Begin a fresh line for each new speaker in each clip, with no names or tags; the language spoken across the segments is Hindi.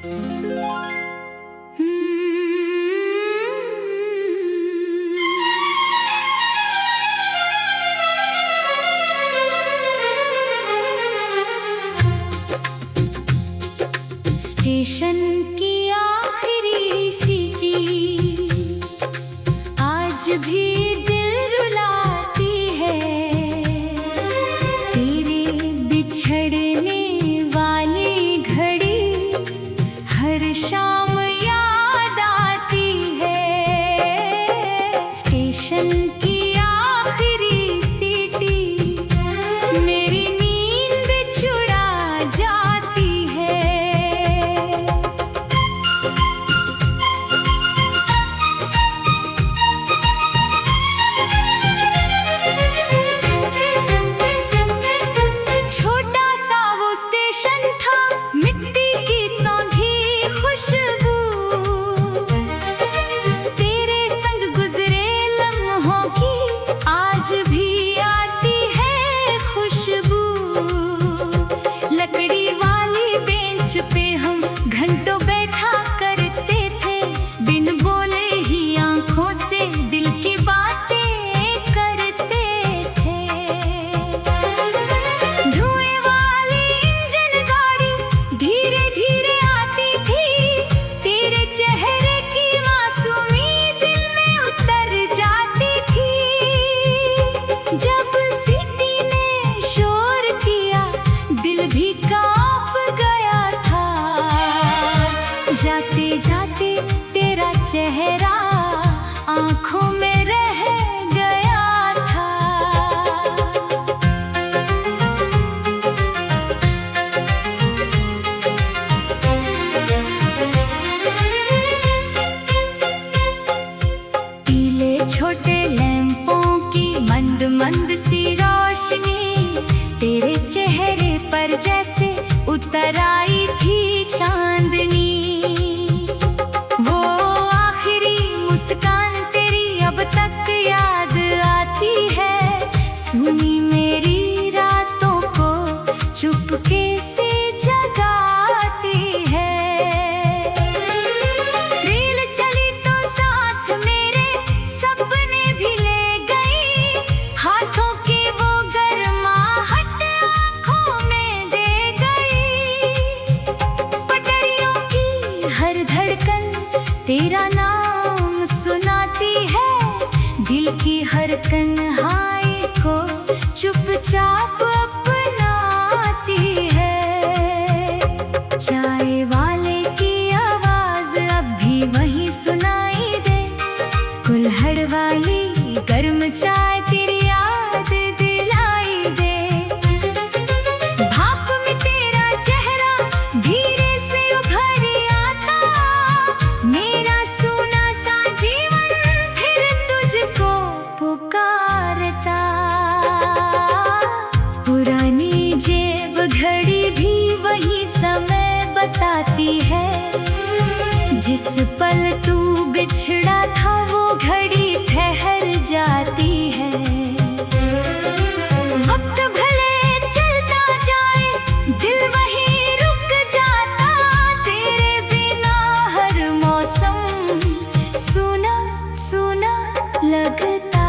स्टेशन की आखिरी सीटी आज भी दिल रुलाती है। तेरे बिछड़ने वाली घड़ी हर शाम याद आती है। स्टेशन की आखिरी सीटी मेरी नींद चुरा जाती है। छोटा सा वो स्टेशन था, मिट्टी की सौंधी खुशबू, तेरे संग गुजरे लम्हों की आज भी आती है खुशबू। लकड़ी वाली बेंच पे हम घंटों बैठा करते थे, बिन बोले ही आंखों से दिल की बातें करते थे। धुएं वाली इंजन गाड़ी धीरे धीरे आती थी, तेरे चेहरे की मासूमी दिल में उतर जाती थी। जब सीटी ने शोर किया दिल भी कांप गया था। जाते जाते तेरा चेहरा आंखों में रह गया था। पीले छोटे लैंपों की मंद मंद सी रोशनी तेरे चेहरे पर जैसे उतर आई थी चांदनी। वो आखिरी मुस्कान तेरी अब तक याद आती है। सुनी मेरी रातों को चुपके से जगाती है। रेल चली तो साथ मेरे सपने भी ले गई, हाथों की वो गर्माहट आँखों में दे गई। पटरियों की हर धड़कन तेरा नाम सुनाती है, दिल की हर तन्हाई को चुपचाप अपनाती है। चाय वाले की आवाज अब भी वही सुनाई दे, कुल्हड़ वाली गर्म चाय तेरी याद दिलाई दे। भाप में तेरा चेहरा धीरे से उभर आता, मेरा सूना सा जीवन फिर तुझको पुकारता। पुरानी जेब घड़ी भी वही समय बताती है, जिस पल तू बिछड़ा था वो घड़ी ठहर जाती है। वक्त भले चलता जाए दिल वहीं रुक जाता, तेरे बिना हर मौसम सूना सूना लगता।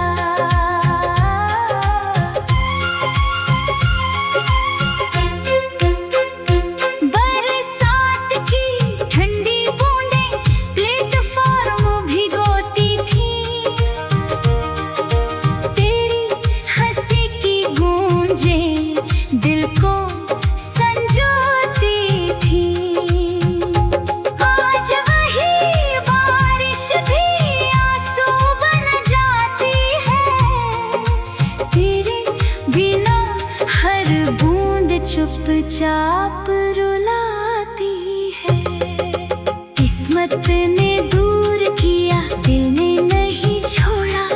बरसात की ठंडी बूंदें प्लेटफॉर्म भिगोती थी, तेरी हंसी की गूंजें दिल को संजोती थी। आज वही बारिश भी आंसू बन जाती है, तेरे बिना हर बूंद चुपचाप रुलाती है। किस्मत ने दूर किया दिल ने नहीं छोड़ा,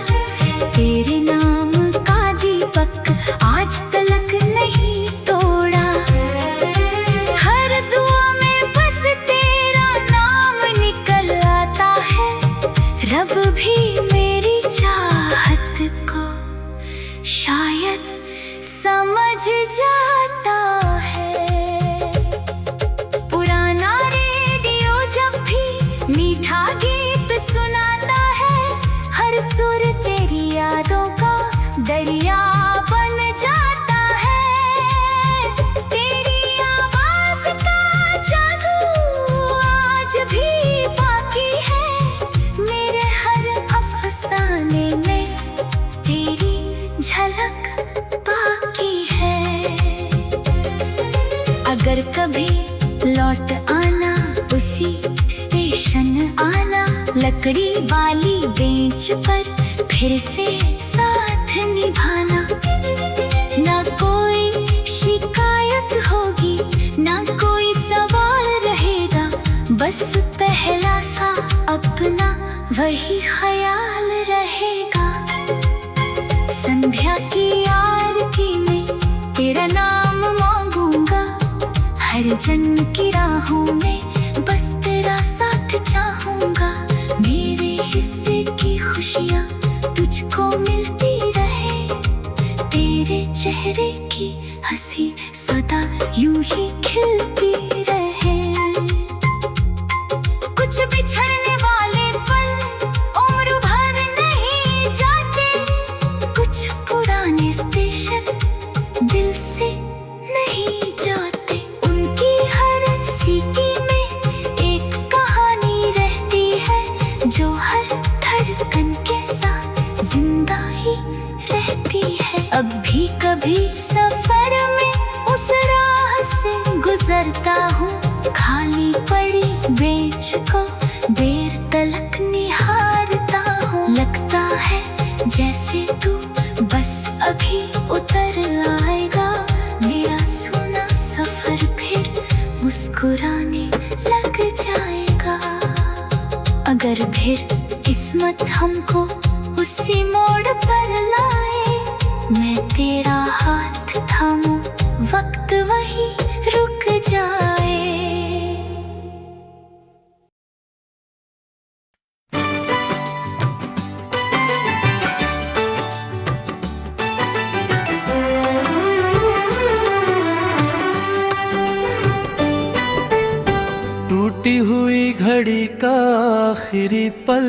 तेरे नाम का दीपक आज तलक नहीं तोड़ा। हर दुआ में बस तेरा नाम निकल आता है, रब भी मेरी चाहत को शायद समझ जाता है। पुराना रेडियो लौट आना, उसी स्टेशन आना, लकड़ी वाली बेंच पर फिर से साथ निभाना। ना कोई शिकायत होगी, ना कोई सवाल रहेगा, बस पहला सा अपना वही ख्याल रहेगा। संध्या की आरती में तेरा नाम मांगूंगा, हर जन्म की राहों में बस तेरा साथ चाहूंगा। मेरे हिस्से की खुशियाँ तुझको मिलती रहे, तेरे चेहरे की हंसी सदा यूं ही खिलती रहे। कुछ बिछड़ने वाले पल उम्र भर नहीं जाते, कुछ पुराने स्टेशन दिल से नहीं जाते। उनकी हर सीटी में एक कहानी रहती है, जो हर धड़कन के साथ जिंदा ही रहती है। अब भी कभी सफर में उस राह से गुजरता हूँ, खाली पड़ी बेंच को देर तलक निहारता हूँ। लगता है जैसे तू बस अभी उतर आएगा, मेरा सूना सफर फिर मुस्कुराने लग जाएगा। अगर फिर किस्मत हमको उसी मोड़ पर लाए, मैं तेरा हाथ थामूं, वक्त वही रुक जाए।
टूटी हुई घड़ी का आखिरी पल,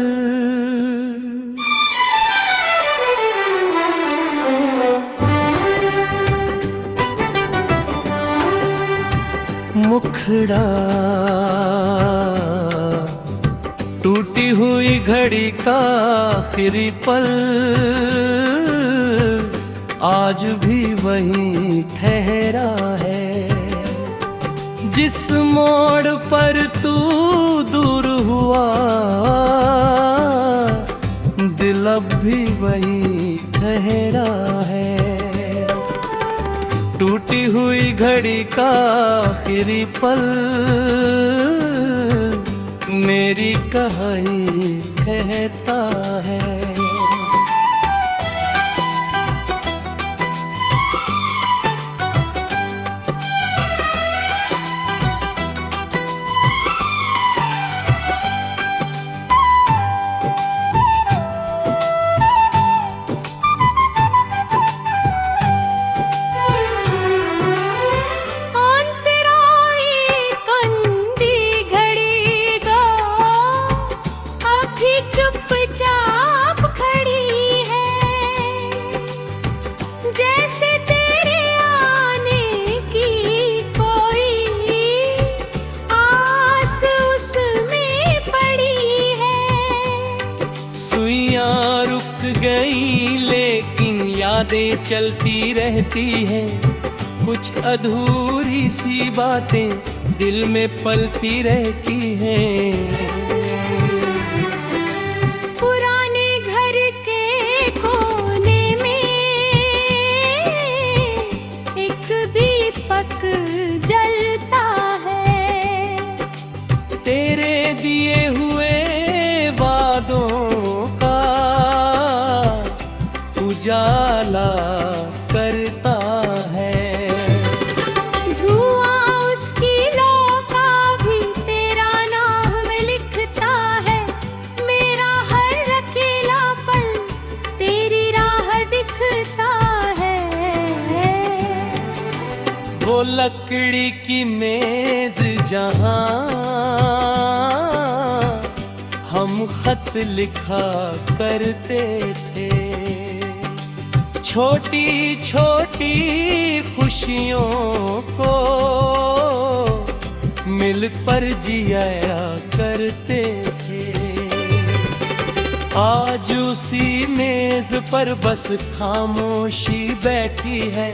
मुखड़ा टूटी हुई घड़ी का आखिरी पल, आज भी वहीं ठहरा है। जिस मोड़ पर तू दूर हुआ, दिल अब भी वहीं ठहरा है। टूटी हुई घड़ी का आखिरी पल, मेरी कहानी कहता है। यादें चलती रहती हैं, कुछ अधूरी सी बातें दिल में पलती रहती हैं।
पुराने घर के कोने में एक दीपक जलता है,
तेरे दिए हुए वादों का उजाला करता है।
धुआं उसकी लौ का भी तेरा नाम लिखता है, मेरा हर अकेला पल तेरी राह दिखता है।
वो लकड़ी की मेज जहां हम खत लिखा करते थे, छोटी छोटी खुशियों को मिल पर जिया करते थे। आज उसी मेज पर बस खामोशी बैठी है,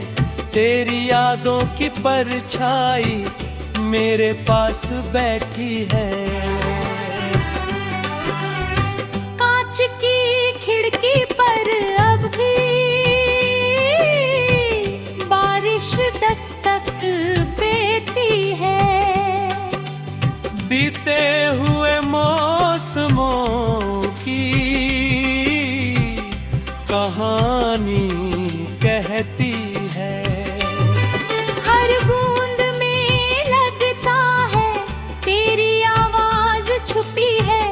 तेरी यादों की परछाई मेरे पास बैठी है।
कांच की खिड़की पर अब भी बारिश दस्तक देती है।
बीते हुए मौसमों की कहानी कहती है।
हर बूंद में लगता है तेरी आवाज छुपी है।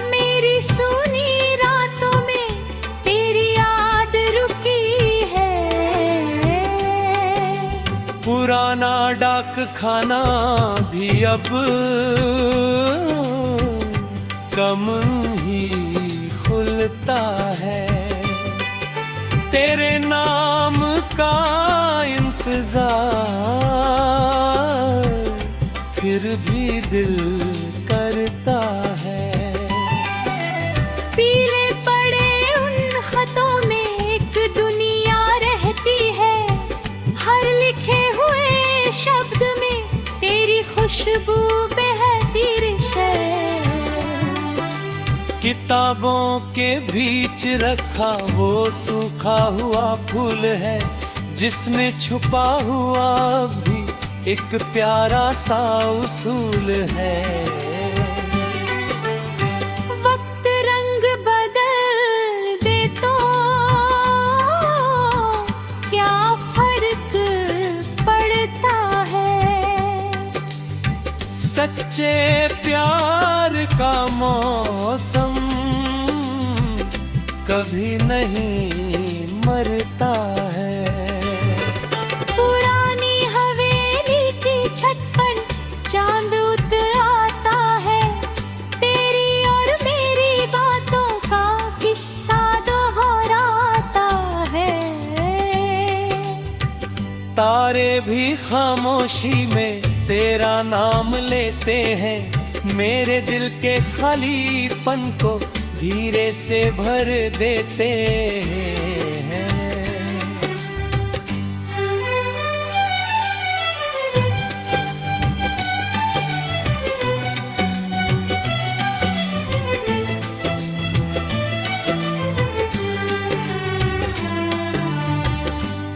मेरी सुनी रातों में तेरी याद रुकी है।
पुराना डाक खाना भी अब कम ही खुलता है। तेरे नाम का इंतजार फिर भी दिल करता है।
पीले पड़े उन खतों में एक दुनिया रहती है। हर लिखे हुए शब्द में तेरी खुशबू बहती है।
किताबों के बीच रखा वो सूखा हुआ फूल है, जिसमें छुपा हुआ भी एक प्यारा सा उसूल है।
वक्त रंग बदल दे तो क्या फर्क पड़ता है।
सच्चे प्यार का मौसम कभी नहीं मरता है।
पुरानी हवेली की छत पर चांद उतर आता है। तेरी और मेरी बातों का किस्सा दोहराता है।
तारे भी खामोशी में तेरा नाम लेते हैं। मेरे दिल के खालीपन को धीरे से भर देते हैं।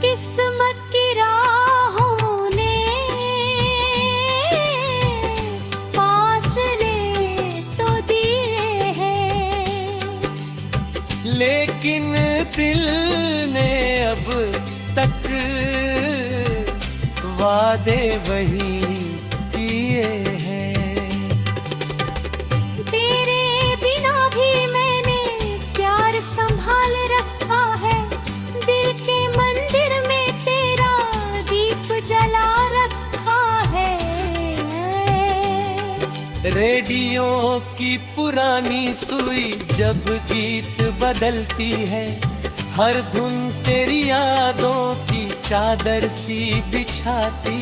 किस्मत की राहों ने फासले तो दिए हैं।
लेकिन दिल ने अब तक वादे वही किए हैं।
तेरे बिना भी मैंने प्यार संभाल रखा है। दिल के मंदिर में तेरा दीप जला रखा है।
रेडियो की पुरानी सुई जब गीत बदलती है, हर धुन तेरी यादों की चादर सी बिछाती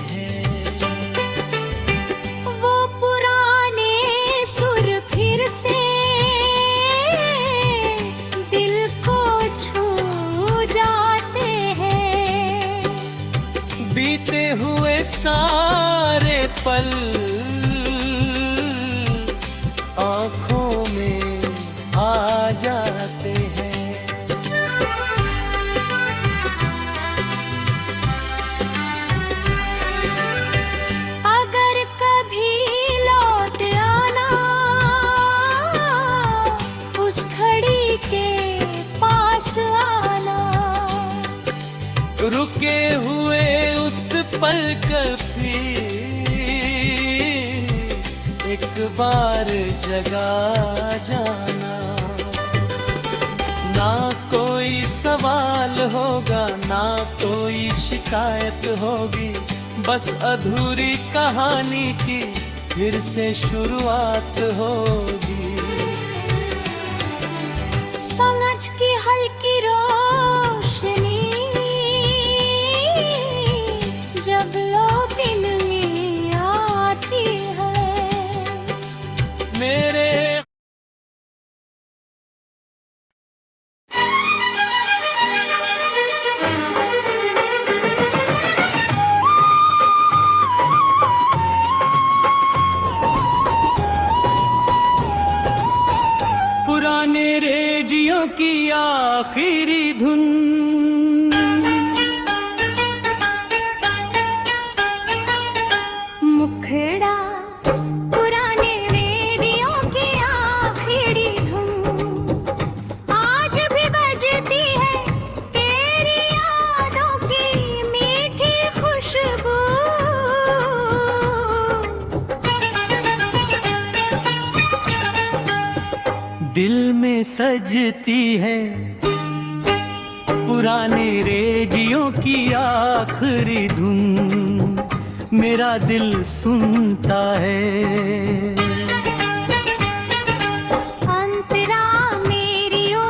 है।
वो पुराने सुर फिर से दिल को छू जाते हैं।
बीते हुए सारे पल आँखों में आ जाते हैं।
अगर कभी लौट आना उस घड़ी के पास आना।
रुके हुए उस पल का फिर एक बार जगा जाना। ना कोई सवाल होगा, ना कोई शिकायत होगी, बस अधूरी कहानी की फिर से शुरुआत होगी।
समझ की हल्की रोशनी जब लोबिन में आती है।
मेरे दिल में सजती है पुराने रेडियो की आखिरी धुन, मेरा दिल सुनता है।
अंतरा मेरी ओ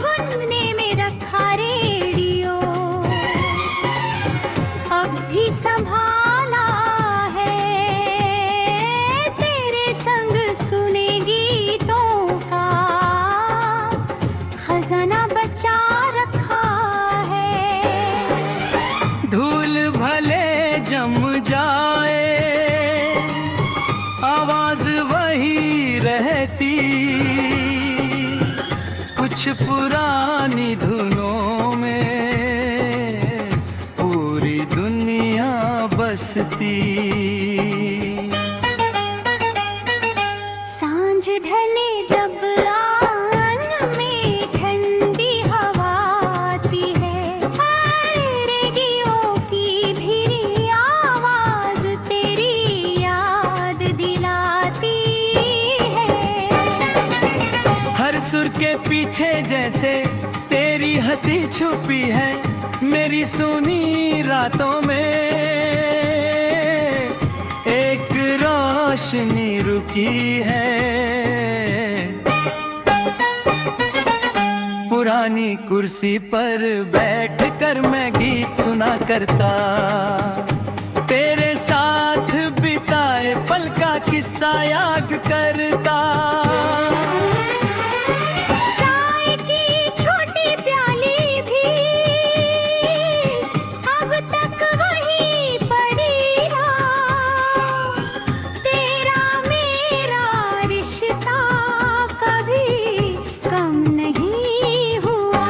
गुनगुने में रखा रेडियो, अब भी संभाला है, तेरे संग सुने गीतों का खजाना बचा रखा है।
धूल भले जम जाए आवाज वही रहती, कुछ पुरानी धुनों में पूरी दुनिया बसती।
सांझ ढले जब आंगन में ठंडी हवा आती है, रेडियो की भी आवाज तेरी याद दिलाती है।
हर सुर के पीछे जैसे तेरी हंसी छुपी है, मेरी सुनी रातों में एक रोशनी रुकी है। पुरानी कुर्सी पर बैठकर मैं गीत सुना करता, तेरे साथ बिताए पल का किस्सा याद करता।
चाय की छोटी प्याली भी अब तक वही पड़ी है, तेरा मेरा रिश्ता कभी कम नहीं हुआ।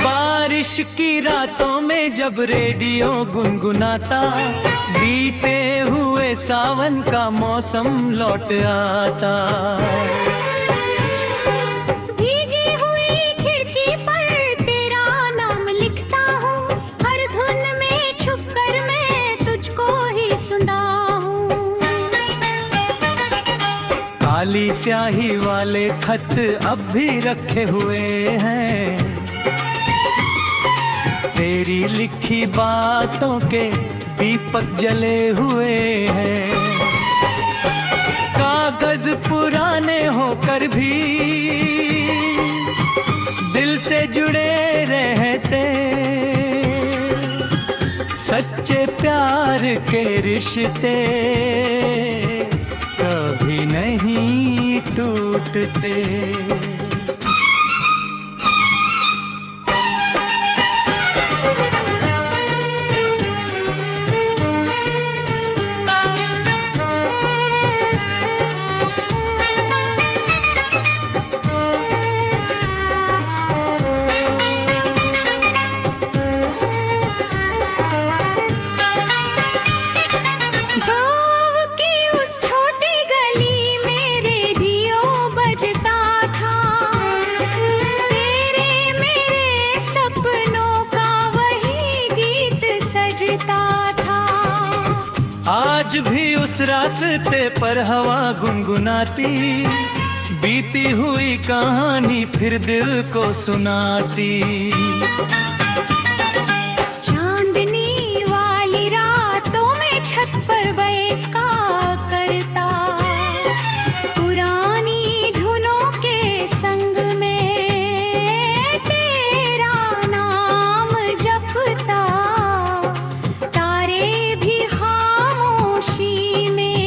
बारिश की रातों में जब रेडियो गुनगुनाता, बीते हुए सावन का मौसम लौट आता।
भीगी हुई खिड़की पर तेरा नाम लिखता हूँ, हर धुन में छुपकर मैं तुझको ही सुनता हूँ।
काली स्याही वाले खत अब भी रखे हुए हैं, तेरी लिखी बातों के दीपक जले हुए हैं। कागज पुराने होकर भी दिल से जुड़े रहते, सच्चे प्यार के रिश्ते कभी नहीं टूटते।
गाँव की उस छोटी गली में रेडियो बजता था, तेरे मेरे सपनों का वही गीत सजता था।
आज भी उस रास्ते पर हवा गुनगुनाती, बीती हुई कहानी फिर दिल को सुनाती।
चांदनी वाली रातों में छत पर बैठा करता, पुरानी धुनों के संग में तेरा नाम जपता। तारे भी खामोशी में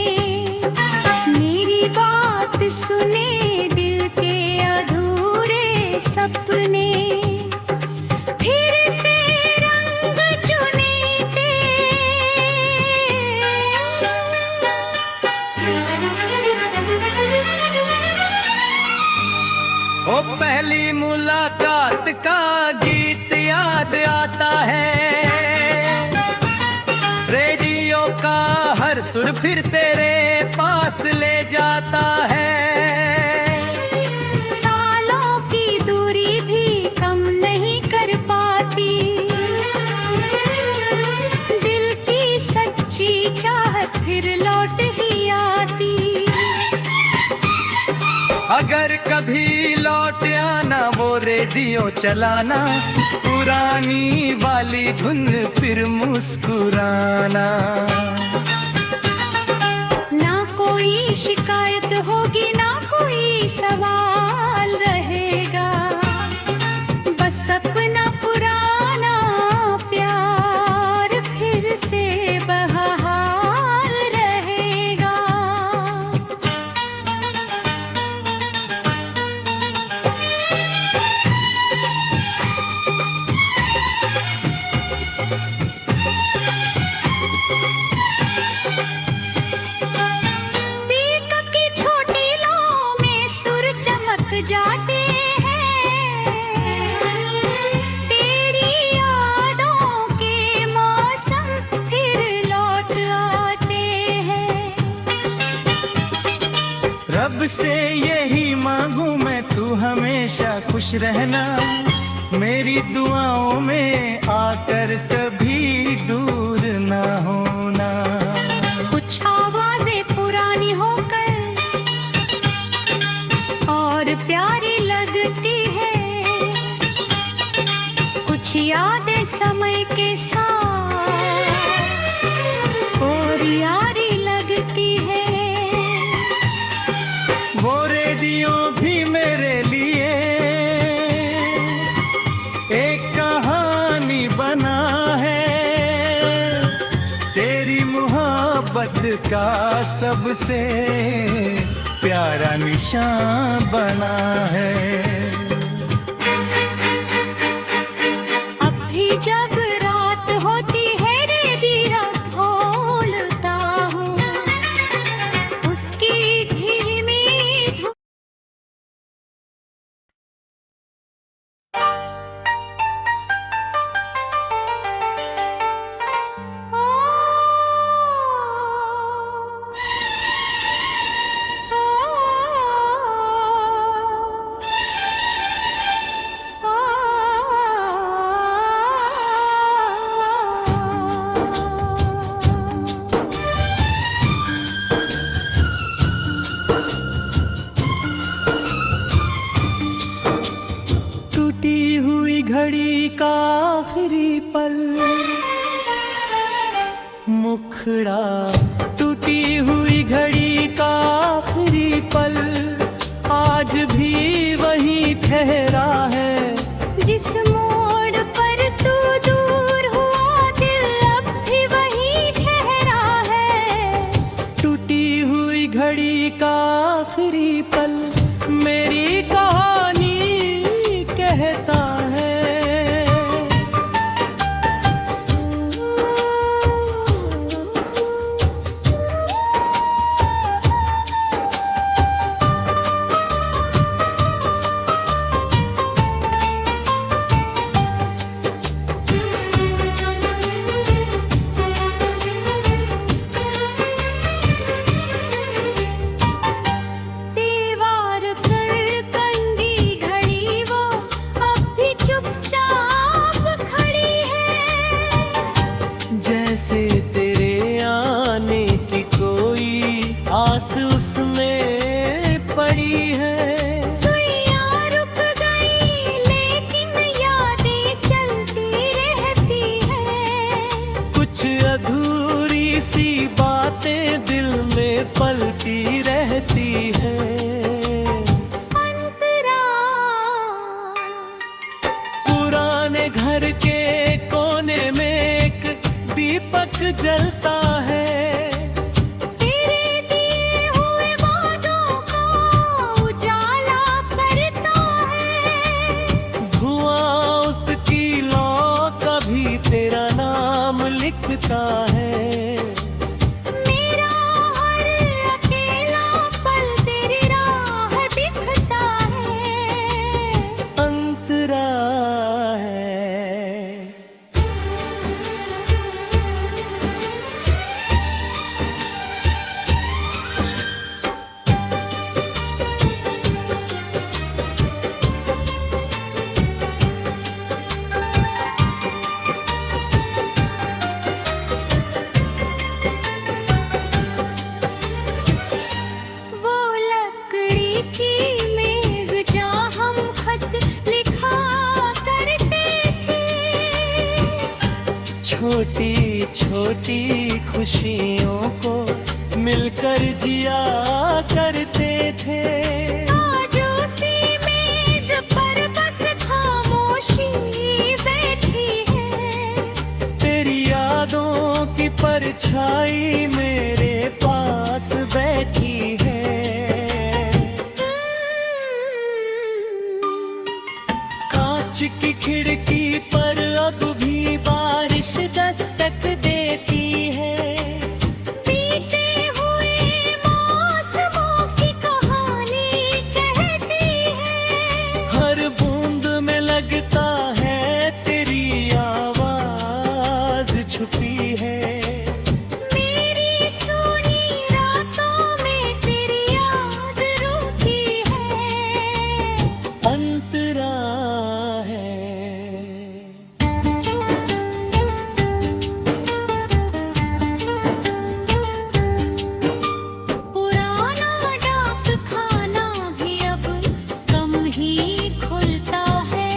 मेरी बात सुने, दिल के अधूरे सपने फिर से रंग चुने
ओ पहली मुलाकात का गीत याद आता है, रेडियो का हर सुर फिर तेरे पास पास ले जाता है।
सालों की दूरी भी कम नहीं कर पाती, दिल की सच्ची चाहत फिर लौट ही आती।
अगर कभी लौट आना वो रेडियो चलाना, पुरानी वाली धुन फिर मुस्कुराना।
ना कोई शिकायत होगी ना कोई सवाल रहेगा, बस अपना पुराना प्यार फिर से बहाल रहेगा। पीक की छोटी लौ में सुर चमक जाते हैं, तेरी यादों के मौसम फिर लौट आते हैं।
रब से यही मांगू मैं, तू हमेशा खुश रहना, मेरी दुआओं में आकर कभी दूर ना होना।
कुछ आवाजें पुरानी होकर और प्यारी लगती है, कुछ यादें समय के साथ और यारी लगती है।
वो रेडियो भी मेरे लिए एक कहानी बना है, तेरी मोहब्बत का सबसे प्यारा निशान बना है।
अब भी जब रात होती है रेडियो खोलता हूँ, उसकी धीमी धुन
टूटी हुई घड़ी का आखिरी पल, मुखड़ा टूटी हुई घड़ी का आखिरी पल, आज भी वही ठहरा है।
जिस मोड़ पर तू दूर हुआ, दिल अब भी वही ठहरा है।
टूटी हुई घड़ी का आखिरी पल मेरी कहानी कहता है।
दीवार पर कंगी घड़ी वो अब भी चुपचाप खड़ी है।
जैसे तेरे आने की कोई आस उसमें पड़ी है।
सुइयां रुक गई लेकिन यादें चलती रहती है।
कुछ अधूरी सी बातें दिल में पलती रहती है।
अंतरा
पुराने घर के कोने में एक दीपक जलता है।
तेरे दिए हुए वादों को उजाला करता है।
धुआं उसकी लौ कभी तेरा नाम लिखता है।
मेरा हर अकेला पल तेरी राह दिखता है।
अंतरा है। छोटी खुशियों को मिलकर जिया करते थे।
आज उसी मेज पर बस खामोशी बैठी है।
तेरी यादों की परछाई मेरे पास बैठी है। कांच की खिड़की पर अब भी बारिश दस्तक देती है।
बीते हुए मौसमों की कहानी कहती है।
हर बूंद में लगता है तेरी आवाज छुपी है।
मेरी सोनी रातों में तेरी याद रोती है।
अंतरा है।
पुराना डाक खाना भी अब कम ही खुलता है।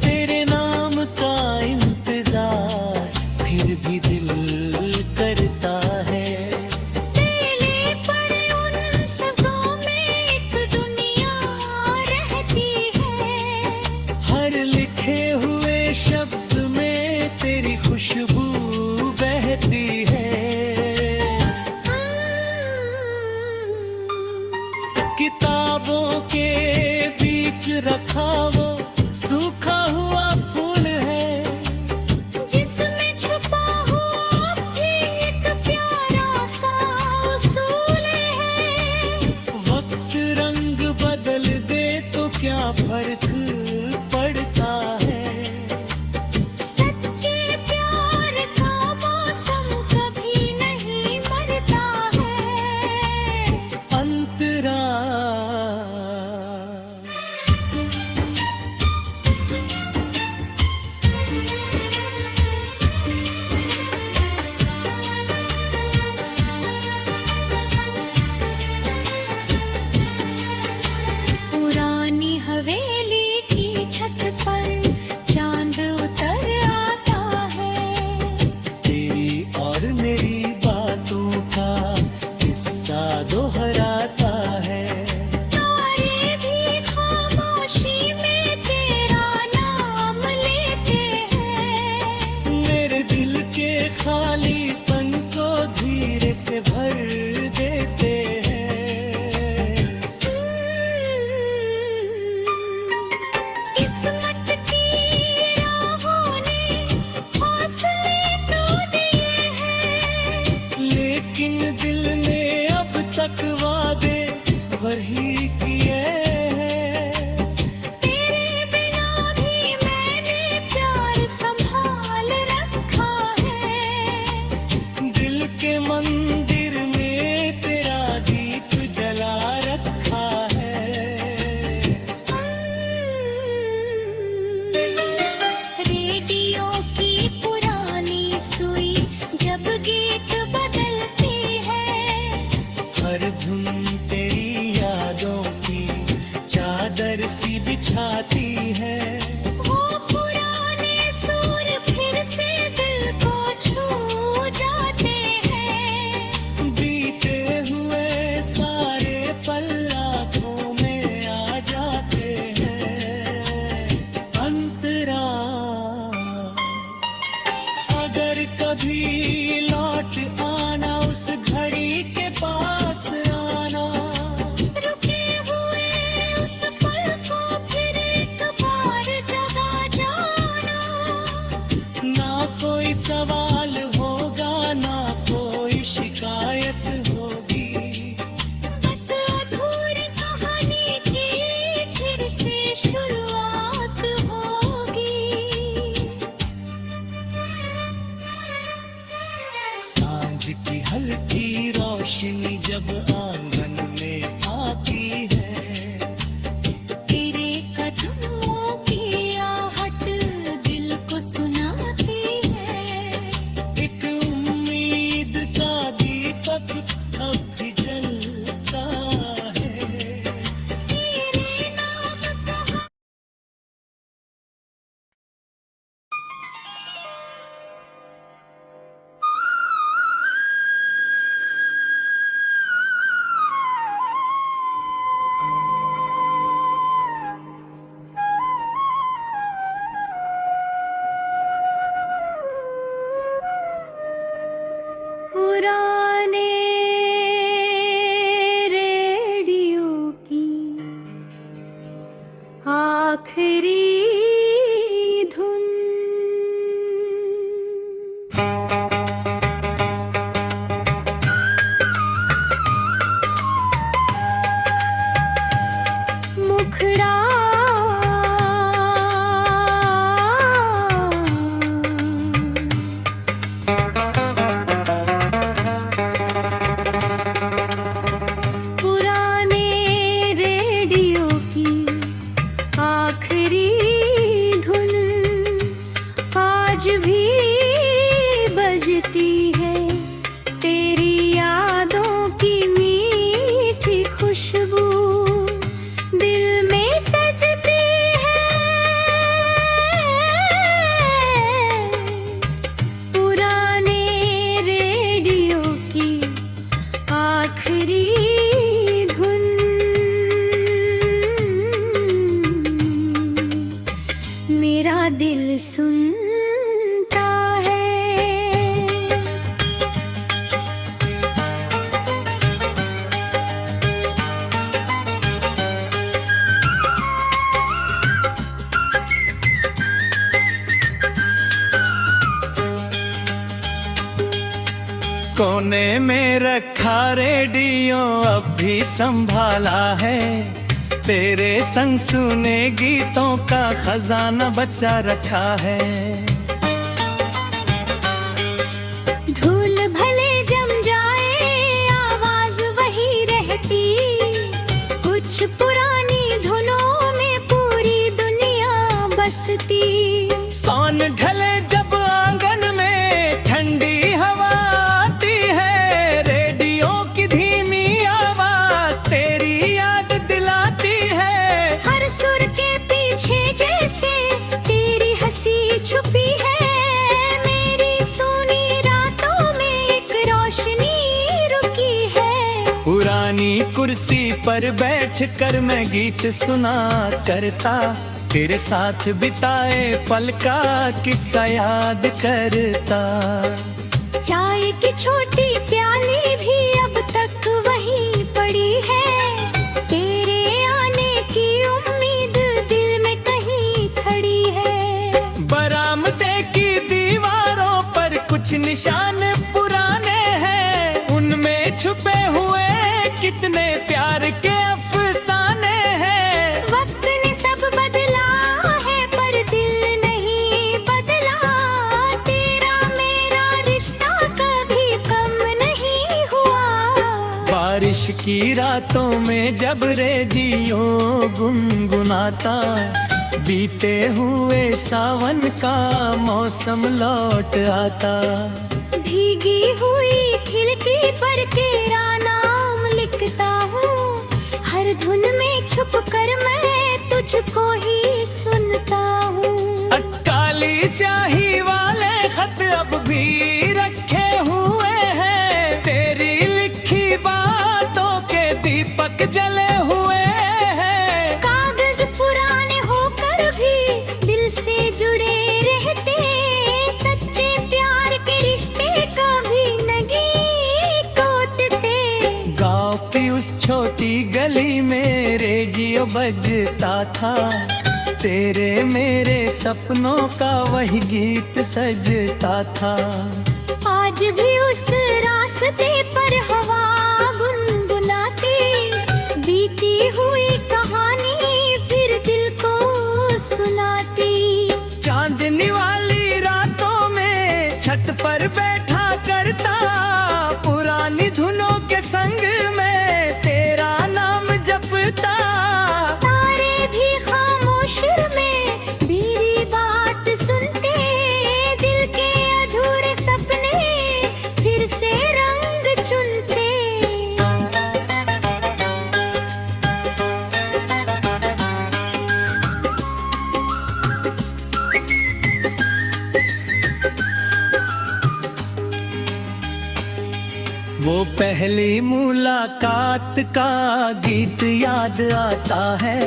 तेरे नाम का इंतजार फिर भी दिल करता है।
तेले पड़े उन शब्दों में एक दुनिया रहती है।
हर लिखे हुए शब्द में तेरी खुशबू बहती है। किताबों के बीच रखा वो सूखा हुआ फूल है।
जिसमें छुपा हुआ भी एक प्यारा सा उसूल है।
वक्त रंग बदल दे तो क्या फर्क पड़ता है।
सच्चे प्यार का मौसम कभी नहीं मरता है।
अंतरा
पुरानी हवेली की छत पर चांद उतर आता है।
तेरी और मेरी बातों का किस्सा दोहराता है।
तारे भी खामोशी में तेरा नाम लेते हैं।
मेरे दिल के खालीपन को धीरे से भर देते हैं।
किस्मत की राहों ने फासले तो दिए हैं।
लेकिन दिल ने अब तक वादे वही किए हैं।
तेरे बिना भी मैंने प्यार संभाल रखा है।
दिल के मंदिर में तेरा दीप जला रखा है।
रेडियो की पुरानी सुई जब गीत बदलती है।
हर धुन तेरी यादों की चादर सी बिछाती है।
वो पुराने सुर फिर से दिल को छू जाते हैं।
बीते हुए सारे पल आँखों में आ जाते हैं। अंतरा अगर कभी लौट आना उस घड़ी के पास आना।
रुके हुए उस पल को फिर एक बार जगा जाना।
ना कोई सवाल होगा ना कोई शिकायत होगी।
बस अधूरी कहानी की फिर से शुरुआत होगी।
सांझ की हल्की रोशनी जब आंगन में आती है।
तेरे कदमों की आहट दिल को सुनाती है।
एक उम्मीद का दीपक अब भी जलता है।
तेरे नाम का
कोने में रखा रेडियो अब भी संभाला है, तेरे संग सुने गीतों का खजाना बचा रखा है।
धूल भले जम जाए आवाज वही रहती, कुछ पुरानी धुनों में पूरी दुनिया बसती।
सावन ढले जब आंगन में ठंडी हवा आती है, रेडियो की धीमी आवाज तेरी याद दिलाती है।
हर सुर के पीछे जैसे तेरी हंसी छुपी है, मेरी सोनी रातों में एक रोशनी रुकी है।
पुरानी कुर्सी पर बैठ कर मैं गीत सुना करता, तेरे साथ बिताए पल का किस्सा याद करता।
चाय की छोटी प्याली भी अब तक वहीं पड़ी है, तेरे आने की उम्मीद दिल में कहीं खड़ी है।
बरामदे की दीवारों पर कुछ निशान पुराने हैं, उनमें छुपे हुए कितने प्यार के अफसाने हैं।
वक्त ने सब बदला है पर दिल नहीं बदला, तेरा मेरा रिश्ता कभी कम नहीं हुआ।
बारिश की रातों में जब रेडियो गुनगुनाता, बीते हुए सावन का मौसम लौट आता।
भीगी हुई खिड़की पर तेरा नाम लिखता हूँ, हर धुन में छुप कर मैं तुझको ही सुनता हूँ।
काली स्याही वाले खत अब भी रखे हुए हैं, तेरी लिखी बातों के दीपक जले हुए हैं।
कागज पुराने होकर भी दिल से जुड़े रहते, सच्चे प्यार के रिश्ते कभी नहीं टूटते।
गाँव की उस छोटी गली में रेडियो बजता था, तेरे मेरे सपनों का वही गीत सजता था।
आज भी उस रास्ते पर हवा गुनगुनाती, बीती हुई कहानी फिर दिल को सुनाती।
चांदनी वाली रातों में छत पर बैठा करता, पुरानी धुनों के संग में तेरा नाम जपता।
तारे भी खामोश में मेरी बात सुनते, दिल के अधूरे सपने फिर से रंग चुनते।
वो पहली मुलाकात का गीत याद आता है,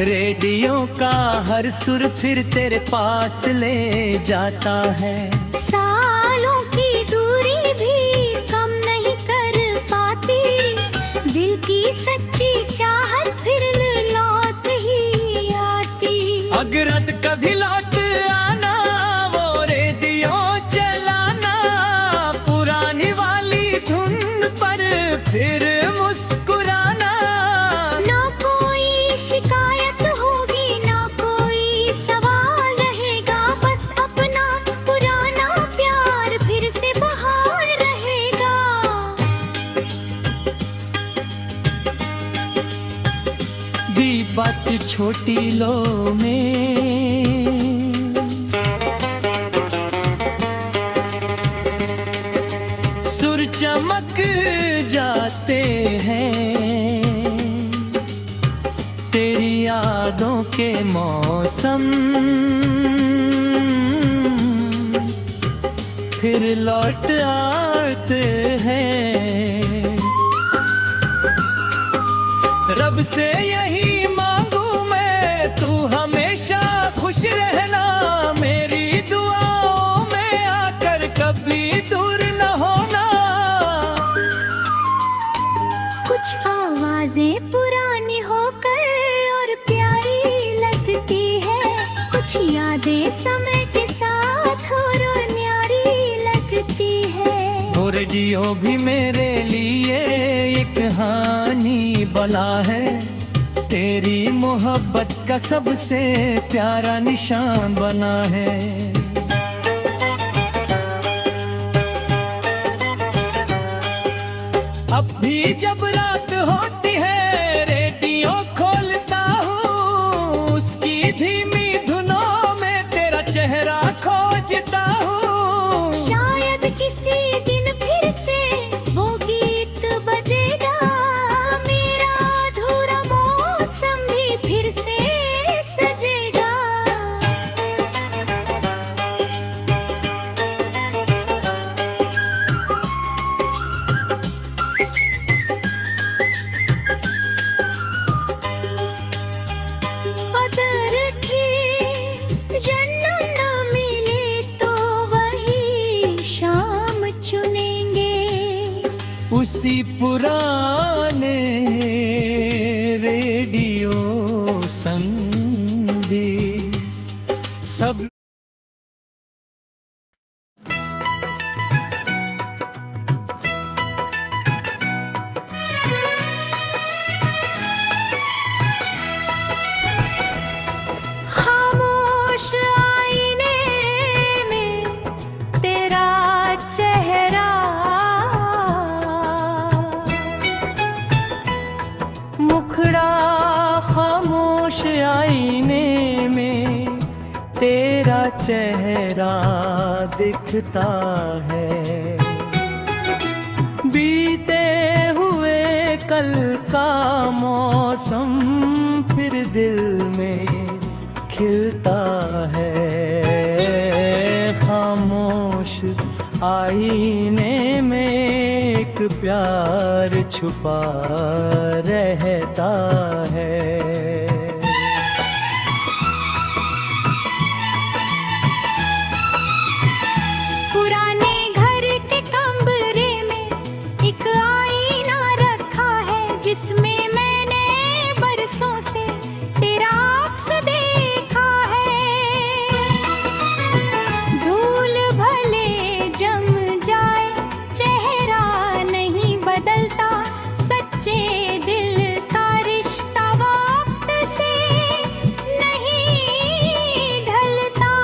रेडियो का हर सुर फिर तेरे पास ले जाता है।
सालों की दूरी भी कम नहीं कर पाती, दिल की सच्ची चाहत फिर लौट ही आती।
अगर कभी लौट आना वो रेडियो चलाना, पुरानी वाली धुन पर फिर मुस्कुराना।
ना कोई शिकायत होगी ना कोई सवाल रहेगा, बस अपना पुराना प्यार फिर से बहार रहेगा।
दी बात छोटी लो में सुर चमक जाते हैं, तेरी यादों के मौसम फिर लौट आते हैं। रब से यही मांगू मैं, तू हमेशा खुश रहना, मेरी दुआओं में आकर कभी दूर न होना।
कुछ आवाजें पुरानी होकर और प्यारी लगती है, कुछ यादें समय के साथ और न्यारी लगती है।
रेडियो भी मेरे लिए एक कहानी बना है, तेरी मोहब्बत का सबसे प्यारा निशान बना है। अब भी जब रात होती है रेडियो खोलता हूँ, उसकी धीमी धुनों में तेरा चेहरा खोजता हूँ।
शायद किसी दिन फिर से वो गीत बजेगा, मेरा अधूरा मौसम भी फिर से सजेगा। अगर की जन्म न मिले तो वही शाम चुनेंगे,
उसी पुराने रेडियो संदेश सब।
खामोश आईने में तेरा चेहरा,
मुखड़ा खामोश आईने में तेरा चेहरा दिखता है। बीते हुए कल का मौसम फिर दिल में खिलता है। खामोश आईने में एक प्यार छुपा रहता है।
पुराने घर के कमरे में एक आईना रखा है, जिसमें मैंने बरसों से तेरा अक्स देखा है। धूल भले जम जाए चेहरा नहीं बदलता, सच्चे दिल का रिश्ता वक्त से नहीं ढलता।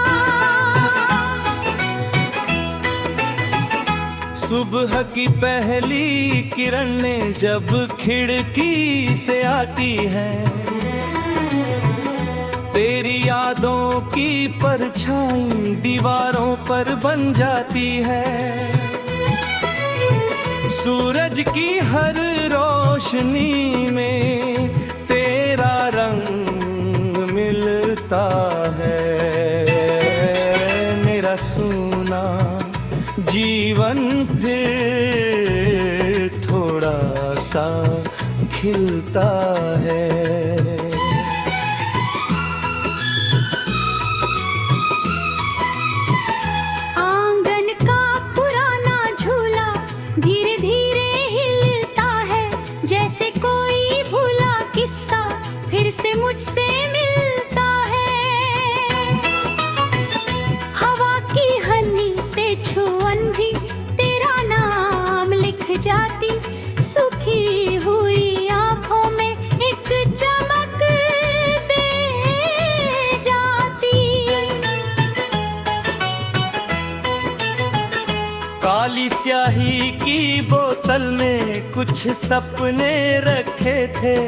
सुबह की पहली किरणें जब खिड़की से आती है, तेरी यादों की परछाई दीवारों पर बन जाती है। सूरज की हर रोशनी में तेरा रंग मिलता है। मेरा सूना जीवन फिर थोड़ा सा खिलता है।
आंगन का पुराना झूला धीरे धीरे हिलता है, जैसे कोई भूला किस्सा फिर से मुझसे मिलता है। हवा की हनी ते छुअन भी तेरा नाम लिख जाती, सूखी हुई आंखों में एक चमक दे जाती।
काली स्याही की बोतल में कुछ सपने रखे थे,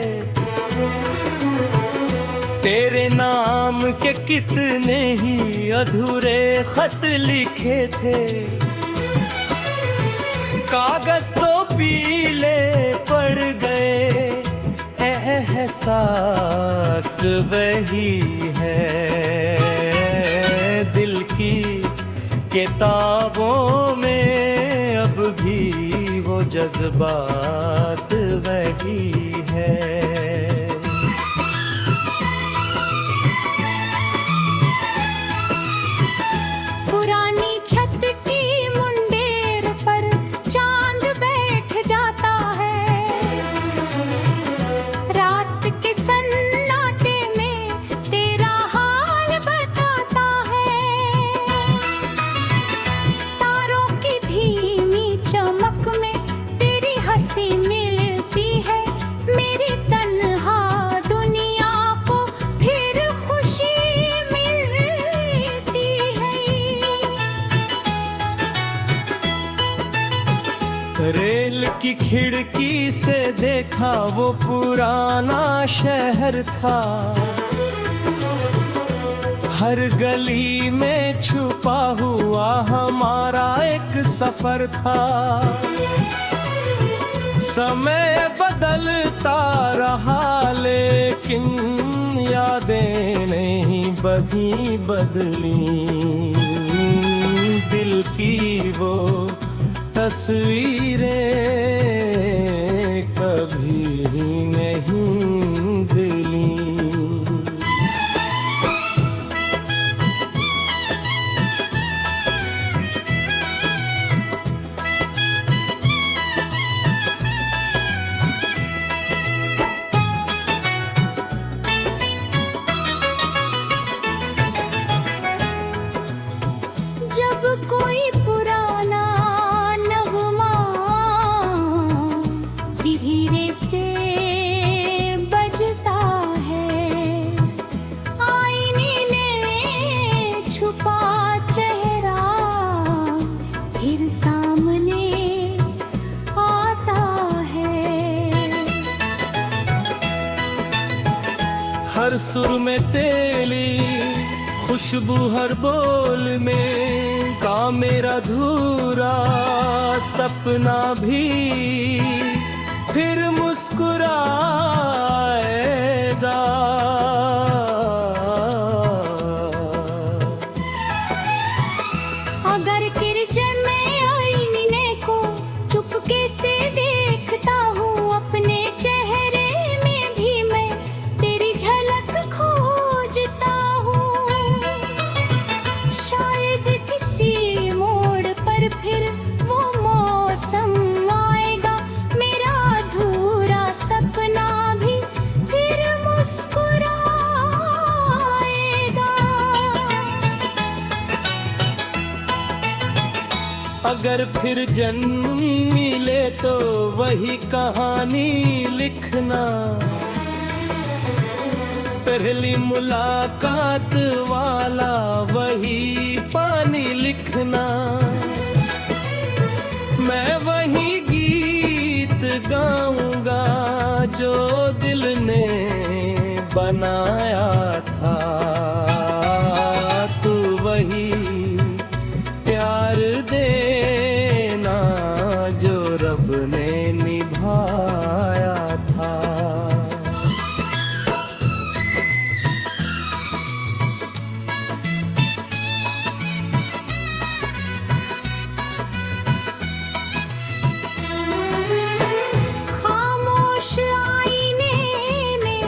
तेरे नाम के कितने ही अधूरे खत लिखे थे। कागज तो पीले पड़ गए, एहसास वही है। दिल की किताबों में अब भी वो जज्बात वही है।
पुरानी छत की मुंडेर पर चांद बैठ जाता है, रात के सन्नाटे में तेरा हाल बताता है। तारों की धीमी चमक
रेल की खिड़की से देखा वो पुराना शहर था, हर गली में छुपा हुआ हमारा एक सफर था। समय बदलता रहा लेकिन यादें नहीं बदली, दिल की वो तस्वीरें कभी नहीं दिली।
जब कोई पुराना नगमा धीरे से बजता है, आईने में छुपा चेहरा फिर सामने आता है।
हर सुर में तेली खुशबू हर बोल में का मेरा धूरा सपना भी फिर मुस्कुराएगा।
अगर किरजन में आईने को चुपके से देखता हूँ, अपने चेहरे में भी मैं तेरी झलक खोजता हूँ। शायद किसी मोड़ पर फिर वो मौसम आएगा, मेरा अधूरा सपना भी फिर मुस्कुराएगा।
अगर फिर जन्म मिले तो वही कहानी लिखना, पहली मुलाकात वाला वही पानी लिखना। मैं वही गीत गाऊंगा जो दिल ने बनाया था, तू वही प्यार देना जो रब ने निभाया था।
खामोश आईने में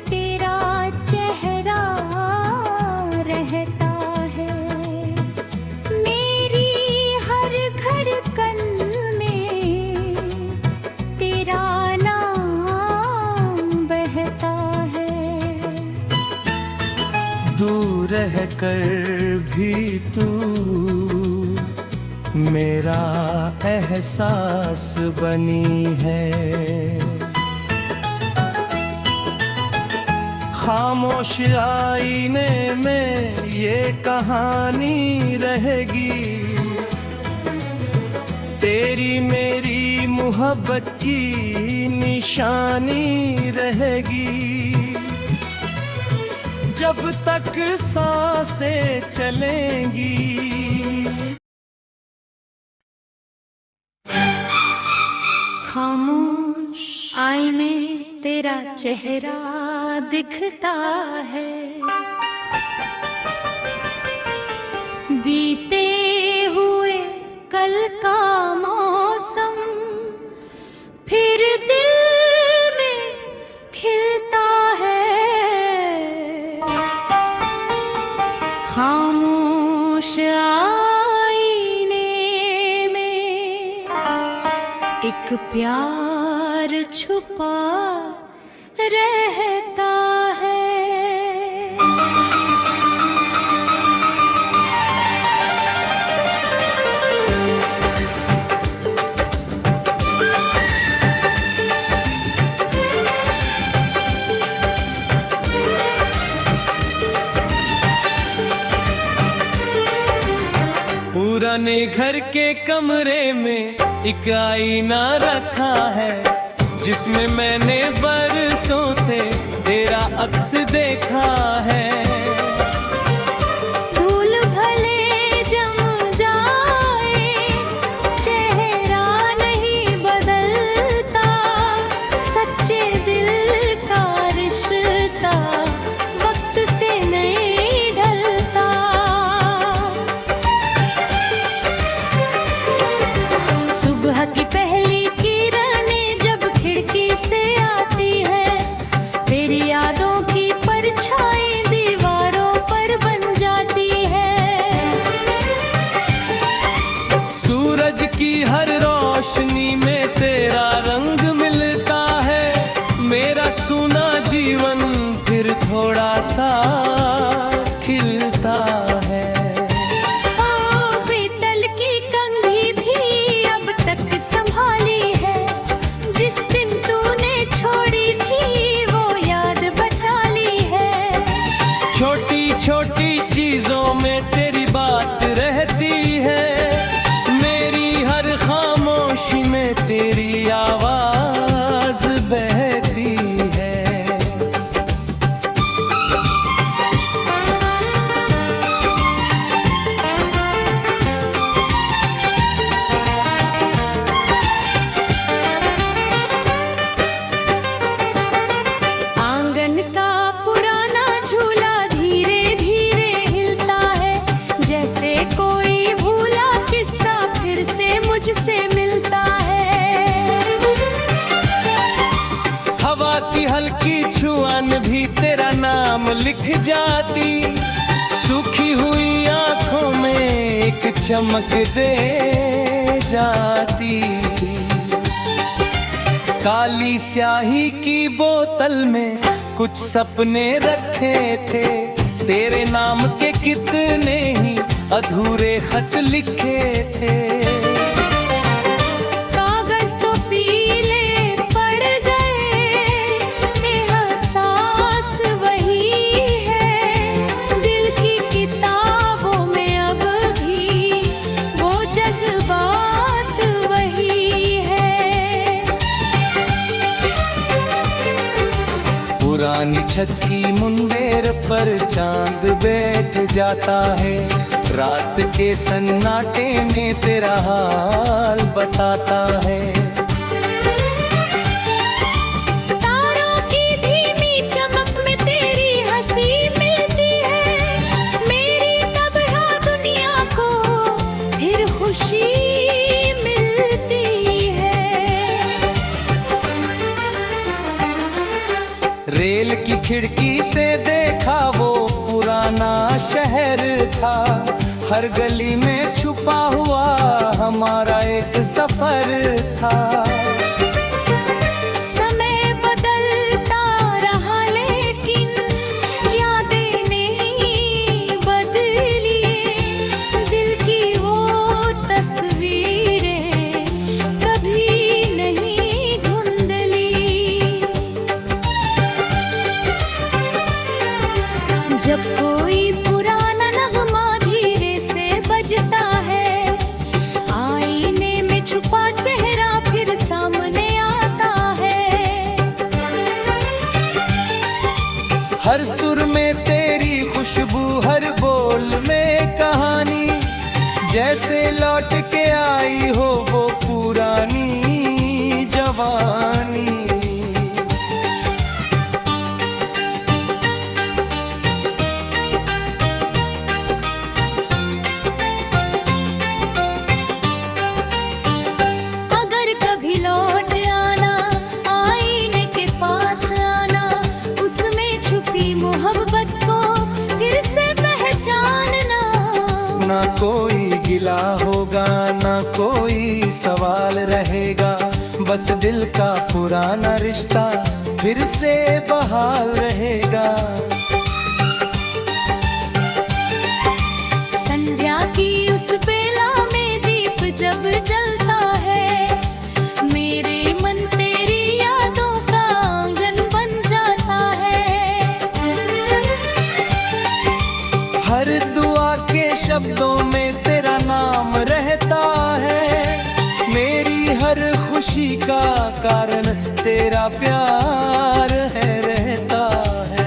तेरा चेहरा रहता है, मेरी हर धड़कन में तेरा नाम बहता है।
दूर रह कर भी तू मेरा एहसास बनी है। खामोश आईने में ये कहानी रहेगी, तेरी मेरी मोहब्बत की निशानी रहेगी। जब तक सांसें चलेंगी
खामोश आईने तेरा चेहरा दिखता है, बीते हुए कल का मौसम फिर दिल में खिलता है। खामोश आईने में एक प्यार छुपा रहता है।
पुरानी
मैंने घर के कमरे में एक आईना रखा है, जिसमें मैंने बरसों से तेरा अक्स देखा है।
धूल भले जम जाए, चेहरा नहीं बदलता, सच्चे दिल का रिश्ता वक्त से नहीं ढलता। सुबह की पहली किरणें जब खिड़की से आती है, तेरी यादों की परछाई दीवारों पर बन जाती है।
सूरज की हर रोशनी में तेरा रंग मिलता है, मेरा सूना जीवन फिर थोड़ा सा खिलता है।
ओ पीतल की कंघी भी अब तक संभाली है, जिस दिन तूने छोड़ी थी वो याद बचा ली है।
छोटी छोटी चीजों में तेरी बात रहती है, मेरी हर खामोशी में तेरी आवाज बहती है।
आंगन का पुराना झूला धीरे धीरे हिलता है, जैसे कोई भूला किस्सा फिर से मुझसे मिलता है।
हवा की हल्की छुआन भी तेरा नाम लिख जाती, सूखी हुई आंखों में एक चमक दे जाती। काली स्याही की बोतल में कुछ सपने रखे थे, तेरे नाम के कितने ही अधूरे खत लिखे थे।
कागज तो पीले पड़ गए, एहसास वही है, दिल की किताबों में अब भी वो जज्बात वही है।
पुरानी छत की मुंडेर पर चांद बैठ जाता है, रात के सन्नाटे में तेरा हाल बताता है।
तारों की धीमी चमक में तेरी हंसी मिलती है, मेरी तबला दुनिया को फिर खुशी मिलती है।
रेल की खिड़की से देखा वो पुराना शहर था, हर गली में छुपा हुआ हमारा एक सफर था।
समय बदलता रहा लेकिन यादें नहीं बदली, दिल की वो तस्वीरें कभी नहीं धुंधली। जब कोई पुराना नगमा धीरे से बजता है, आईने में छुपा चेहरा फिर सामने आता है।
हर सुर में तेरी खुशबू, हर बोल में कहानी, जैसे लौट के आई हो वो पुरानी जवानी।
अगर कभी लौट आना, आईने के पास आना, उसमें छुपी मोहब्बत को फिर से पहचानना।
ना कोई गिला होगा, ना कोई सवाल रहेगा, बस दिल का पुराना रिश्ता फिर से बहाल रहेगा।
संध्या की उस बेला में दीप जब जलता है, मेरे मन तेरी यादों का आंगन बन जाता है।
हर दुआ के शब्दों में तेरा नाम रहे तेरा प्यार है रहता है।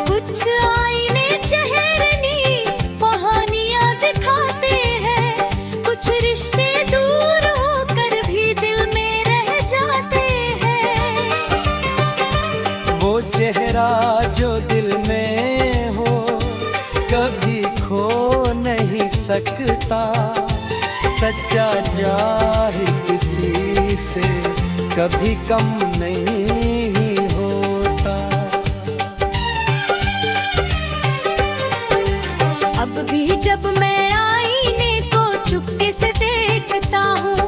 कुछ आईने चेहरनी कहानियां दिखाते हैं, कुछ रिश्ते दूर होकर भी दिल में रह जाते हैं।
वो चेहरा जो दिल में हो कभी खो नहीं सकता, सच्चा जाहिर किसी से कभी कम नहीं होता।
अब भी जब मैं आईने को चुपके से देखता हूँ,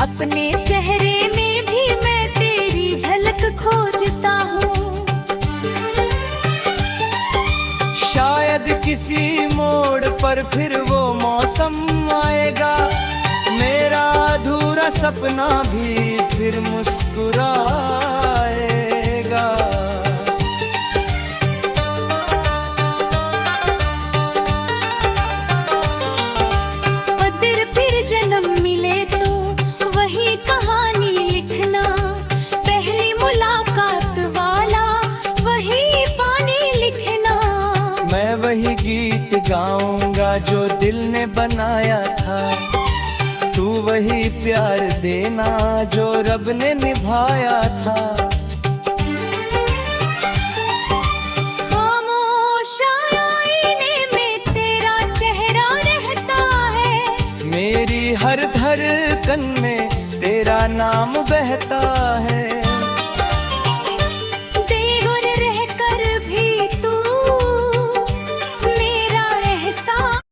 अपने चेहरे में भी मैं तेरी झलक खोजता हूँ।
शायद किसी मोड़ पर फिर वो मौसम आएगा, मेरा अधूरा सपना भी फिर मुस्कुराएगा।
अगर फिर जन्म मिले तो वही कहानी लिखना, पहली मुलाकात वाला वही पानी लिखना।
मैं वही गीत गाऊंगा जो दिल ने बनाया था, तू वही प्यार देना जो रब ने निभाया था।
खामोश आईने में तेरा चेहरा रहता है,
मेरी हर धड़कन में तेरा नाम बहता है।